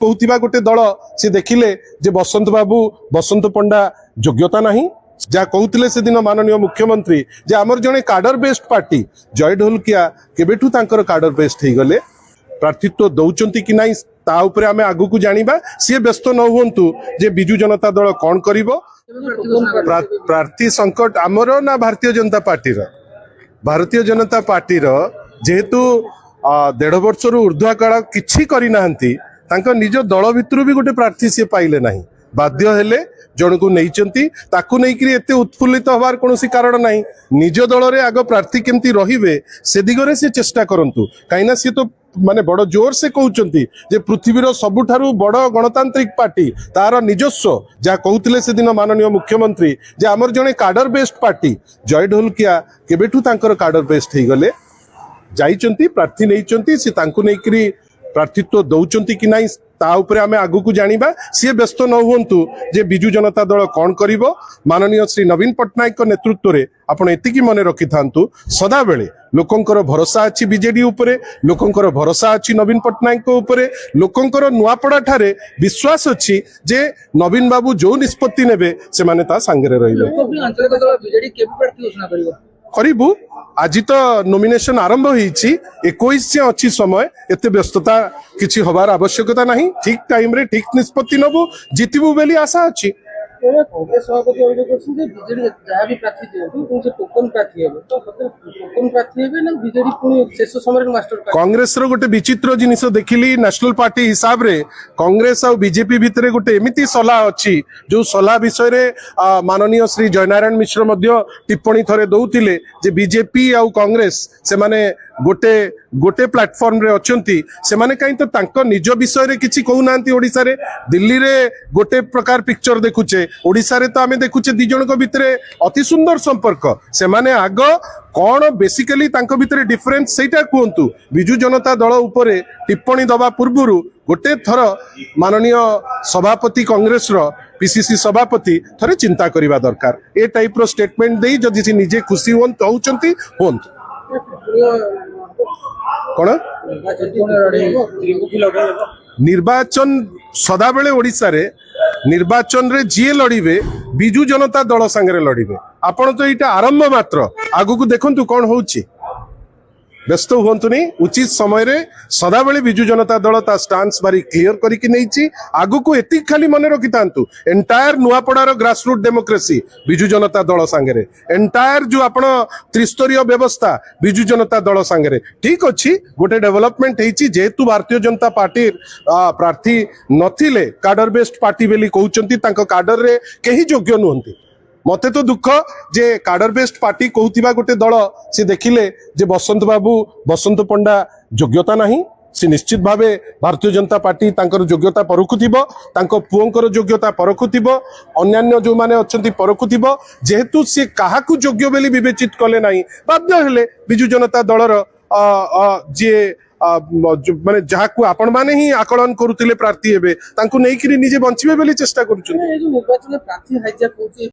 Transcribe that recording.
कहूथिबा गोटे दल से देखिले जे बसंत बाबू बसंत पंडा योग्यता नहीं जहाँ कहते से दिन माननीय मुख्यमंत्री जे आमर जड़े काडर बेस्ड पार्टी जय ढोलकिया केबेठू तांकर काडर बेस्ड हो गले प्रार्थित्व दौरान कि ना ता उपरे आमे आगु को जानिबा सी व्यस्त न हुंतु जे बिजु जनता दल कौन करिवो प्रार्थी संकट आमर ना भारतीय जनता पार्टी भारतीय जनता पार्टी जेहेतु 1.5 वर्ष ऊर्ध्वा काल किछि करि नाहंती तांका निज दल भितरु भी गोटे प्रार्थी सी पाइले नहीं बाध्य हेले जन को नहीं ताकू नहीं एते उत्फुल्लित हबार कोनोसी कारण नहीं निज दल रे आग प्रार्थी केमती रहिबे से दिगरे से चेष्टा करंतु काइना से तो माने बड़ जोर से कहउचंती जे पृथ्वीर सबुठारु बड़ गणतांत्रिक पार्टी तार निजस्व जहाँ कहते से दिन माननीय मुख्यमंत्री जे आमर जड़े काडर बेस्ड पार्टी जय ढोलकिया केबेठू तांकर काडर बेस्ड हो गले जाइचंती प्रार्थी नहीं से तांकू नहीं प्रार्थित्व दौरान कि ना ता उपरे आमे आगु को जानिबा सी व्यस्त न हुंतु जे बिजु जनता दल कौन करिवो माननीय श्री नवीन पट्टनायक नेतृत्व रे आपण एतिकी मने रखि थांतु सदा बेले लोकंकर भरोसा अछि बीजेडी उपरे लोकंकर भरोसा अछि नवीन पट्टनायक उपरे लोकंकर नुआपड़ा ठारे विश्वास अछि जे नवीन बाबू जो निष्पत्ति नेबे से माने ता संगे रहिबे करिबु आज तो नॉमिनेशन आरंभ होईची 21 अच्छी समय एते व्यस्तता किछि हबार आवश्यकता नहीं ठीक टाइम रे ठीक निष्पत्ति नबु जितिबु बेली आशा अछि कांग्रेस सभापति अभियोग करछन जे बीजेडी जहाँ भी प्रार्थी दियंतु से टोकन प्रार्थी हेबे तो टोकन प्रार्थी हेबे ना बीजेडी पुनी शेष समय रे मास्टर कांग्रेस रो गोटे विचित्र जिनिस देखिली नेशनल पार्टी हिसाब रे कांग्रेस और बीजेपी भितरे गोटे एमिति सलाह अछि जो सलाह विषय रे माननीय श्री जयनारायण मिश्र मध्य टिप्पणी थरे दउतिले जे बीजेपी और कांग्रेस से माने गोटे गोटे प्लेटफॉर्म रे अछंती से माने काई तो तांको निज विषय रे किछि कहू नांती ओडिसा रे दिल्ली रे गोटे प्रकार पिक्चर देखुचे ओडिसा रे तो आमे देखुचे दी जणको भितरे अति सुंदर संपर्क से माने आग कौन बेसिकली तांको भितरे डिफरेंस सेटा कहंतु बिजु जनता दल उपरे टिप्पणी दबा पूर्वरु गोटे थर माननीय सभापति कांग्रेस रो पीसीसी सभापति थरे चिंता करिवा दरकार ए टाइप रो स्टेटमेंट देई जदि से निजे खुशी होउचंती होंतु कौन निर्वाचन सदा बेले ओडिसा रे निर्वाचन रे जी लड़िबे बिजु जनता दल संगे लड़िबे आपण तो एटा आरंभ मात्र आगु को देखंतु कौन होउची व्यस्त हुंतुनी उचित समय रे सदा बेले बिजु जनता दल ता स्टांस बारी क्लियर करिकि नैची आगु को एति खाली मने रखितांतु entire नुआपड़ार grassroot democracy Biju Janata Dal संगे रे एंटायर जो आपण त्रिस्तरीय व्यवस्था बिजु जनता दल संगे रे ठीक अछि गोटे डेवलपमेंट हेची जेतु भारतीय जनता पार्टी प्रार्थी नथिले काडर बेस्ड पार्टी बेली कहउचंती तांको काडर रे केही योग्य नहंती मते तो दुख जे काडर बेस्ड पार्टी कहूथिबा गोटे दल से देखिले जे बसंत बाबू बसंत पंडा योग्यता नहीं से निश्चित भावे भारतीय जनता पार्टी तांकर योग्यता परखुथिबो तांको पुओंकर योग्यता परखुथिबो अन्यान्य जो माने अछंती परखुथिबो जेहेतु से काहाकू योग्य बेली विवेचित कले नहीं बाध्य हेले बिजु जनता दलर जे माने जहाकू आपण माने ही आकलन करुतिले प्रार्थी हेबे तांको नेइकरी निजे बंचिबे बेली चेष्टा करूछन निर्वाचन प्रार्थी हाइजैक होची